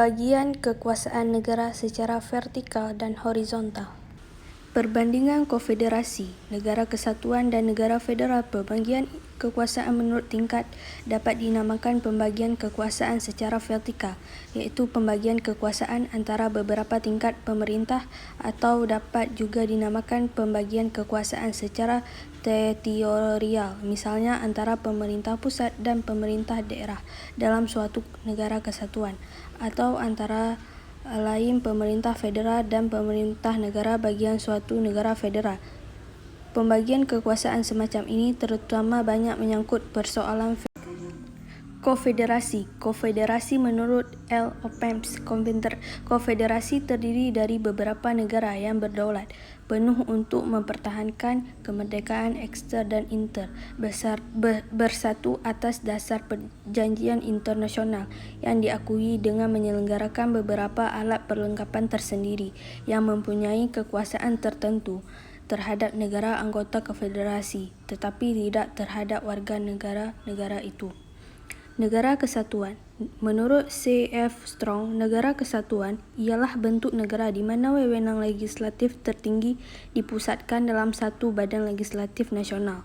Pembagian kekuasaan negara secara vertikal dan horizontal. Perbandingan konfederasi, negara kesatuan dan negara federal. Pembagian kekuasaan menurut tingkat dapat dinamakan pembagian kekuasaan secara vertikal, iaitu pembagian kekuasaan antara beberapa tingkat pemerintah, atau dapat juga dinamakan pembagian kekuasaan secara teritorial, misalnya antara pemerintah pusat dan pemerintah daerah dalam suatu negara kesatuan, atau antara lain pemerintah federal dan pemerintah negara bagian suatu negara federal. Pembagian kekuasaan semacam ini terutama banyak menyangkut persoalan konfederasi. Konfederasi menurut L. Opens, konfederasi terdiri dari beberapa negara yang berdaulat penuh untuk mempertahankan kemerdekaan ekster dan inter, bersatu atas dasar perjanjian internasional yang diakui dengan menyelenggarakan beberapa alat perlengkapan tersendiri yang mempunyai kekuasaan tertentu terhadap negara anggota konfederasi, tetapi tidak terhadap warga negara-negara itu. Negara kesatuan. Menurut C.F. Strong, negara kesatuan ialah bentuk negara di mana wewenang legislatif tertinggi dipusatkan dalam satu badan legislatif nasional.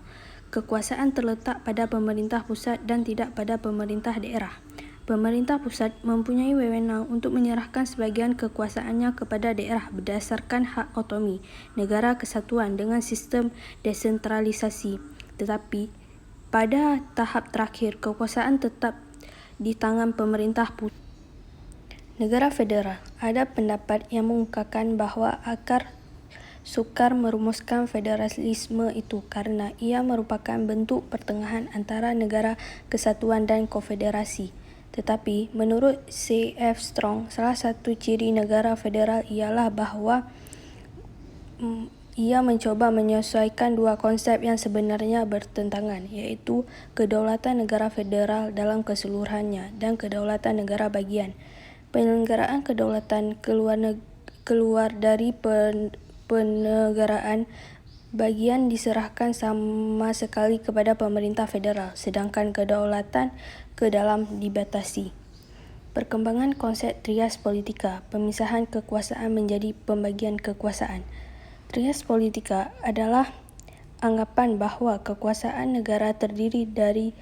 Kekuasaan terletak pada pemerintah pusat dan tidak pada pemerintah daerah. Pemerintah pusat mempunyai wewenang untuk menyerahkan sebagian kekuasaannya kepada daerah berdasarkan hak otonomi negara kesatuan dengan sistem desentralisasi. Tetapi pada tahap terakhir, kekuasaan tetap di tangan pemerintah pusat. Negara federal. Ada pendapat yang mengungkapkan bahawa akar sukar merumuskan federalisme itu karena ia merupakan bentuk pertengahan antara negara kesatuan dan konfederasi. Tetapi menurut C.F. Strong, salah satu ciri negara federal ialah bahawa ia mencoba menyesuaikan dua konsep yang sebenarnya bertentangan, iaitu kedaulatan negara federal dalam keseluruhannya dan kedaulatan negara bagian. Penyelenggaraan kedaulatan keluar dari penegaraan bagian diserahkan sama sekali kepada pemerintah federal, sedangkan kedaulatan ke dalam dibatasi. Perkembangan konsep trias politika, pemisahan kekuasaan menjadi pembagian kekuasaan. Trias politika adalah anggapan bahawa kekuasaan negara terdiri dari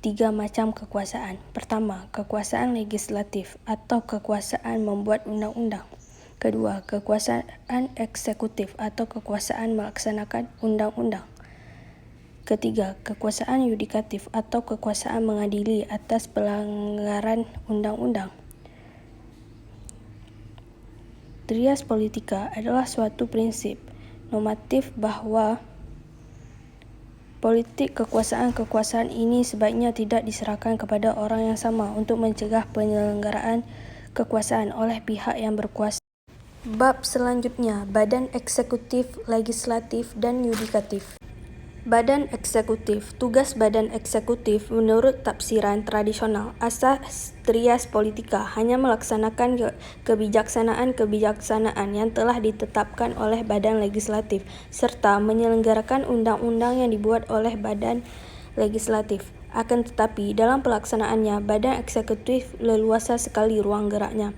tiga macam kekuasaan. Pertama, kekuasaan legislatif atau kekuasaan membuat undang-undang. Kedua, kekuasaan eksekutif atau kekuasaan melaksanakan undang-undang. Ketiga, kekuasaan yudikatif atau kekuasaan mengadili atas pelanggaran undang-undang. Trias politika adalah suatu prinsip normatif bahawa politik kekuasaan ini sebaiknya tidak diserahkan kepada orang yang sama untuk mencegah penyelenggaraan kekuasaan oleh pihak yang berkuasa. Bab selanjutnya, badan eksekutif, legislatif dan yudikatif. Badan eksekutif. Tugas badan eksekutif menurut tafsiran tradisional asas trias politika hanya melaksanakan kebijaksanaan yang telah ditetapkan oleh badan legislatif serta menyelenggarakan undang-undang yang dibuat oleh badan legislatif. Akan tetapi dalam pelaksanaannya, badan eksekutif leluasa sekali ruang geraknya.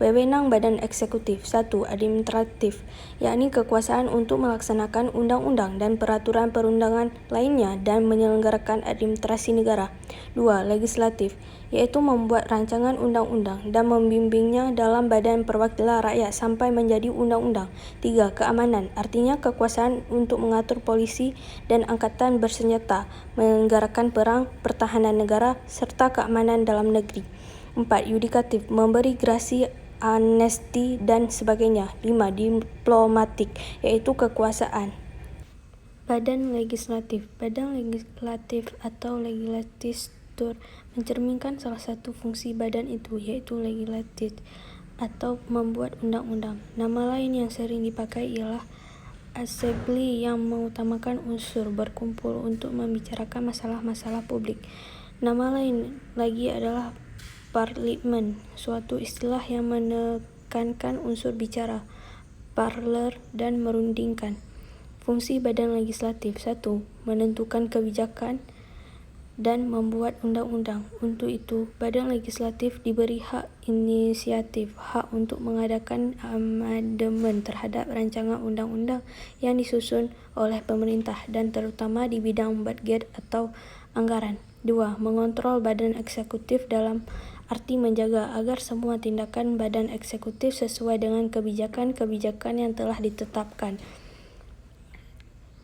Wewenang badan eksekutif. 1. Administratif, yakni kekuasaan untuk melaksanakan undang-undang dan peraturan perundangan lainnya dan menyelenggarakan administrasi negara. 2. Legislatif, iaitu membuat rancangan undang-undang dan membimbingnya dalam badan perwakilan rakyat sampai menjadi undang-undang. 3. Keamanan, artinya kekuasaan untuk mengatur polisi dan angkatan bersenjata, menyelenggarakan perang, pertahanan negara serta keamanan dalam negeri. 4. Yudikatif, memberi gerasi, amnesti dan sebagainya. 5. Diplomatik, iaitu kekuasaan badan legislatif. Badan legislatif atau legislatur mencerminkan salah satu fungsi badan itu, iaitu legislatif atau membuat undang-undang. Nama lain yang sering dipakai ialah assembly yang mengutamakan unsur berkumpul untuk membicarakan masalah-masalah publik. Nama lain lagi adalah parlimen, suatu istilah yang menekankan unsur bicara, parler, dan merundingkan. Fungsi badan legislatif. 1. Menentukan kebijakan dan membuat undang-undang. Untuk itu, badan legislatif diberi hak inisiatif, hak untuk mengadakan amandemen terhadap rancangan undang-undang yang disusun oleh pemerintah dan terutama di bidang budget atau anggaran. 2. Mengontrol badan eksekutif dalam arti menjaga agar semua tindakan badan eksekutif sesuai dengan kebijakan-kebijakan yang telah ditetapkan.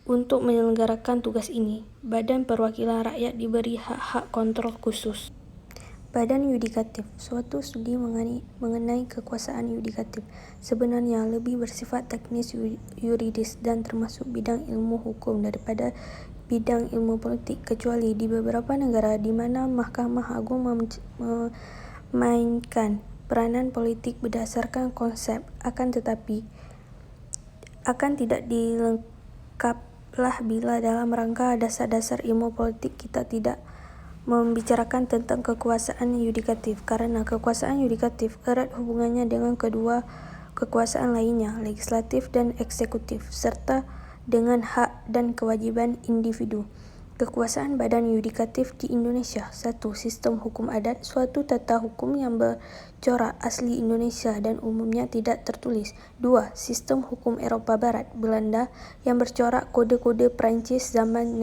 Untuk menyelenggarakan tugas ini, Badan Perwakilan Rakyat diberi hak-hak kontrol khusus. Badan Yudikatif, suatu studi mengenai kekuasaan yudikatif, sebenarnya lebih bersifat teknis yuridis dan termasuk bidang ilmu hukum daripada bidang ilmu politik, kecuali di beberapa negara di mana Mahkamah Agung memainkan peranan politik berdasarkan konsep, akan tidak dilengkaplah bila dalam rangka dasar-dasar ilmu politik kita tidak membicarakan tentang kekuasaan yudikatif, karena kekuasaan yudikatif erat hubungannya dengan kedua kekuasaan lainnya, legislatif dan eksekutif, serta dengan hak dan kewajiban individu. Kekuasaan badan yudikatif di Indonesia. 1. Sistem hukum adat, suatu tata hukum yang bercorak asli Indonesia dan umumnya tidak tertulis. 2. Sistem hukum Eropa Barat, Belanda, yang bercorak kode-kode Prancis zaman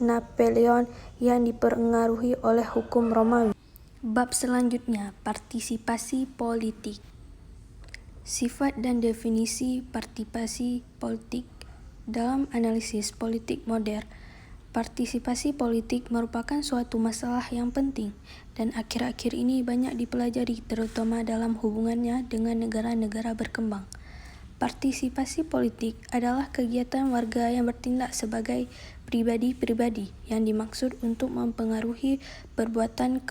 Napoleon yang dipengaruhi oleh hukum Romawi. Bab selanjutnya, partisipasi politik. Sifat dan definisi partisipasi politik. Dalam analisis politik modern, partisipasi politik merupakan suatu masalah yang penting dan akhir-akhir ini banyak dipelajari terutama dalam hubungannya dengan negara-negara berkembang. Partisipasi politik adalah kegiatan warga yang bertindak sebagai pribadi-pribadi yang dimaksud untuk mempengaruhi perbuatan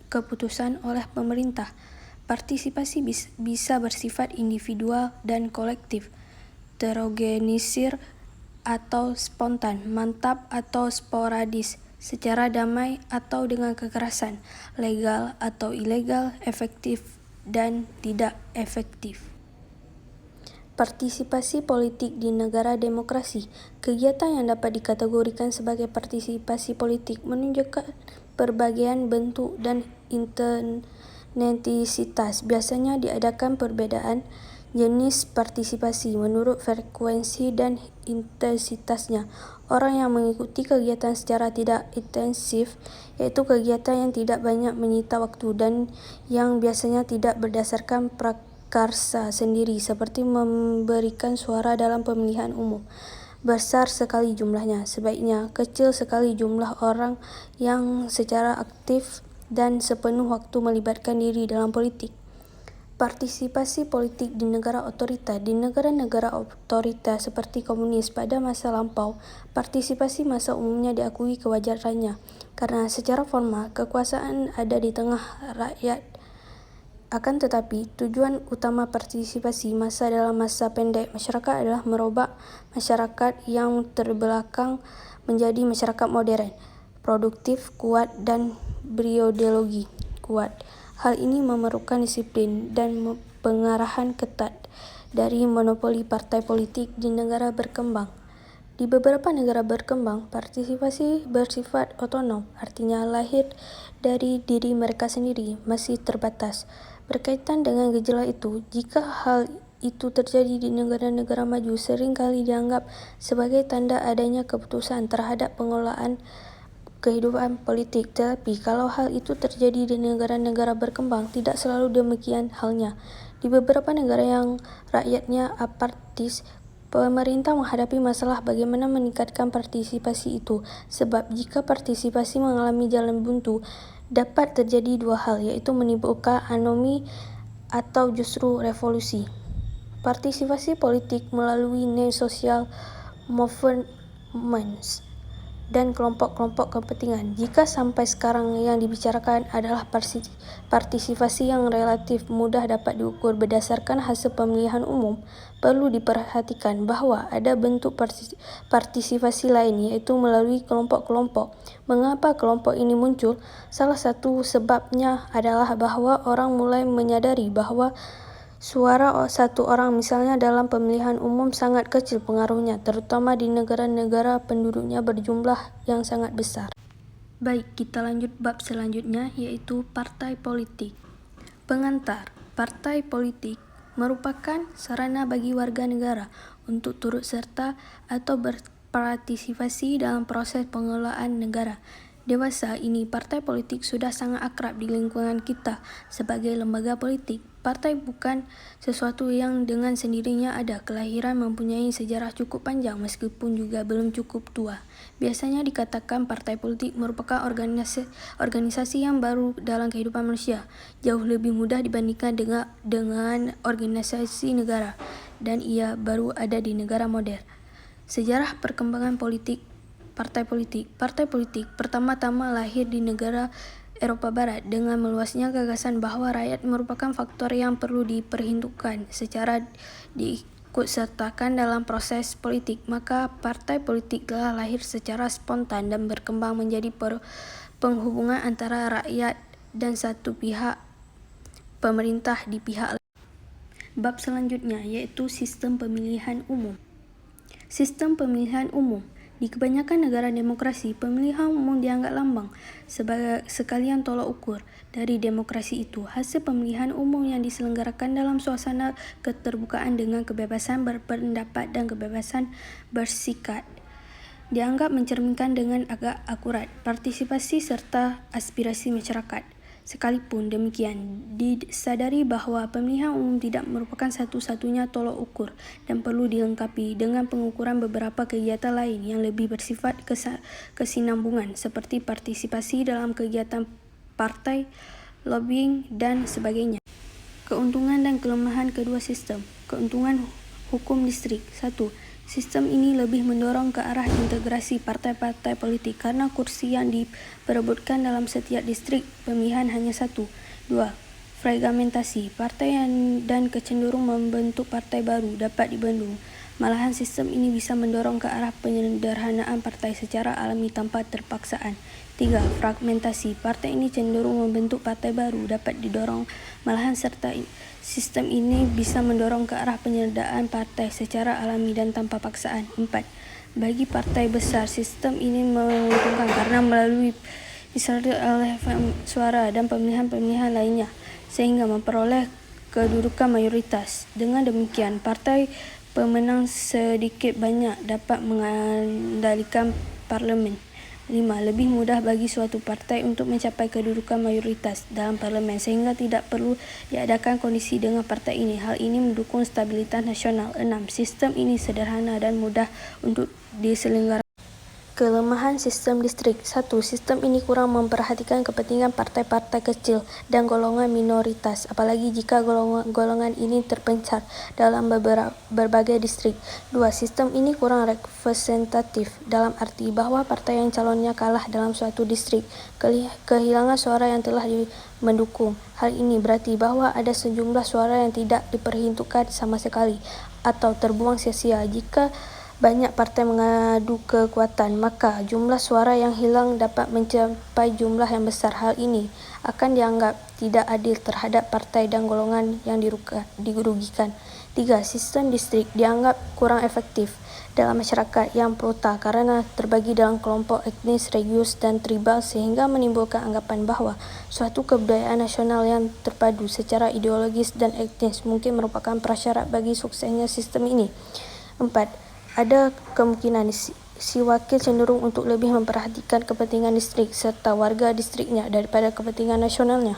keputusan oleh pemerintah. Partisipasi bisa bersifat individual dan kolektif, terorganisir atau spontan, mantap atau sporadis, secara damai atau dengan kekerasan, legal atau ilegal, efektif dan tidak efektif. Partisipasi politik di negara demokrasi. Kegiatan yang dapat dikategorikan sebagai partisipasi politik menunjukkan berbagai bentuk dan intensitas. Biasanya diadakan perbedaan jenis partisipasi menurut frekuensi dan intensitasnya. Orang yang mengikuti kegiatan secara tidak intensif, yaitu kegiatan yang tidak banyak menyita waktu dan yang biasanya tidak berdasarkan prakarsa sendiri, seperti memberikan suara dalam pemilihan umum. Besar sekali jumlahnya, sebaiknya kecil sekali jumlah orang yang secara aktif dan sepenuh waktu melibatkan diri dalam politik. Partisipasi politik di negara otoriter. Di negara-negara otoriter seperti komunis pada masa lampau, partisipasi massa umumnya diakui kewajarannya, karena secara formal kekuasaan ada di tengah rakyat. Akan tetapi, tujuan utama partisipasi massa dalam masa pendek masyarakat adalah merubah masyarakat yang terbelakang menjadi masyarakat modern, produktif, kuat, dan berideologi kuat. Hal ini memerlukan disiplin dan pengarahan ketat dari monopoli partai politik di negara berkembang. Di beberapa negara berkembang, partisipasi bersifat otonom, artinya lahir dari diri mereka sendiri, masih terbatas. Berkaitan dengan gejala itu, jika hal itu terjadi di negara-negara maju, seringkali dianggap sebagai tanda adanya keputusan terhadap pengelolaan kehidupan politik, tetapi kalau hal itu terjadi di negara-negara berkembang, tidak selalu demikian halnya. Di beberapa negara yang rakyatnya apatis, pemerintah menghadapi masalah bagaimana meningkatkan partisipasi itu, sebab jika partisipasi mengalami jalan buntu, dapat terjadi dua hal, yaitu menimbulkan anomi atau justru revolusi. Partisipasi politik melalui social movements dan kelompok-kelompok kepentingan. Jika sampai sekarang yang dibicarakan adalah partisipasi yang relatif mudah dapat diukur berdasarkan hasil pemilihan umum, perlu diperhatikan bahwa ada bentuk partisipasi lain, yaitu melalui kelompok-kelompok. Mengapa kelompok ini muncul? Salah satu sebabnya adalah bahwa orang mulai menyadari bahwa suara satu orang misalnya dalam pemilihan umum sangat kecil pengaruhnya, terutama di negara-negara penduduknya berjumlah yang sangat besar. Baik, kita lanjut bab selanjutnya, yaitu partai politik. Pengantar. Partai politik merupakan sarana bagi warga negara untuk turut serta atau berpartisipasi dalam proses pengelolaan negara. Dewasa ini, partai politik sudah sangat akrab di lingkungan kita sebagai lembaga politik. Partai bukan sesuatu yang dengan sendirinya ada. Kelahiran mempunyai sejarah cukup panjang meskipun juga belum cukup tua. Biasanya dikatakan partai politik merupakan organisasi yang baru dalam kehidupan manusia, jauh lebih mudah dibandingkan dengan organisasi negara, dan ia baru ada di negara modern. Sejarah perkembangan politik. Partai politik pertama-tama lahir di negara Eropa Barat dengan meluasnya gagasan bahwa rakyat merupakan faktor yang perlu diperhitungkan secara diikutsertakan dalam proses politik. Maka partai politik telah lahir secara spontan dan berkembang menjadi penghubungan antara rakyat dan satu pihak pemerintah di pihak lain. Bab selanjutnya, yaitu sistem pemilihan umum. Sistem pemilihan umum. Di kebanyakan negara demokrasi, pemilihan umum dianggap lambang sebagai sekalian tolak ukur dari demokrasi itu. Hasil pemilihan umum yang diselenggarakan dalam suasana keterbukaan dengan kebebasan berpendapat dan kebebasan bersikap dianggap mencerminkan dengan agak akurat partisipasi serta aspirasi masyarakat. Sekalipun demikian, disadari bahawa pemilihan umum tidak merupakan satu-satunya tolak ukur dan perlu dilengkapi dengan pengukuran beberapa kegiatan lain yang lebih bersifat kesinambungan seperti partisipasi dalam kegiatan partai, lobbying, dan sebagainya. Keuntungan dan kelemahan kedua sistem. Keuntungan hukum distrik. 1. Sistem ini lebih mendorong ke arah integrasi partai-partai politik karena kursi yang diperebutkan dalam setiap distrik pemilihan hanya satu. 2. Fragmentasi. Partai dan kecenderung membentuk partai baru dapat dibendung. Malahan sistem ini bisa mendorong ke arah penyederhanaan partai secara alami tanpa terpaksaan. 3. Fragmentasi. Partai ini cenderung membentuk partai baru dapat didorong malahan serta sistem ini bisa mendorong ke arah penyertaan partai secara alami dan tanpa paksaan. 4. Bagi partai besar, sistem ini menguntungkan karena melalui oleh suara dan pemilihan-pemilihan lainnya, sehingga memperoleh kedudukan mayoritas. Dengan demikian, partai pemenang sedikit banyak dapat mengendalikan parlimen. 5. Lebih mudah bagi suatu partai untuk mencapai kedudukan mayoritas dalam parlimen sehingga tidak perlu diadakan kondisi dengan partai ini. Hal ini mendukung stabilitas nasional. 6. Sistem ini sederhana dan mudah untuk diselenggarakan. Kelemahan sistem distrik. 1. Sistem ini kurang memperhatikan kepentingan partai-partai kecil dan golongan minoritas, apalagi jika golongan ini terpencar dalam berbagai distrik. 2. Sistem ini kurang representatif dalam arti bahwa partai yang calonnya kalah dalam suatu distrik kehilangan suara yang telah mendukung. Hal ini berarti bahwa ada sejumlah suara yang tidak diperhitungkan sama sekali atau terbuang sia-sia. Jika banyak partai mengadu kekuatan, maka jumlah suara yang hilang dapat mencapai jumlah yang besar. Hal ini akan dianggap tidak adil terhadap partai dan golongan yang dirugikan. 3. Sistem distrik dianggap kurang efektif dalam masyarakat yang prota karena terbagi dalam kelompok etnis, religius, dan tribal sehingga menimbulkan anggapan bahwa suatu kebudayaan nasional yang terpadu secara ideologis dan etnis mungkin merupakan prasyarat bagi suksesnya sistem ini. 4. Ada kemungkinan si wakil cenderung untuk lebih memperhatikan kepentingan distrik serta warga distriknya daripada kepentingan nasionalnya.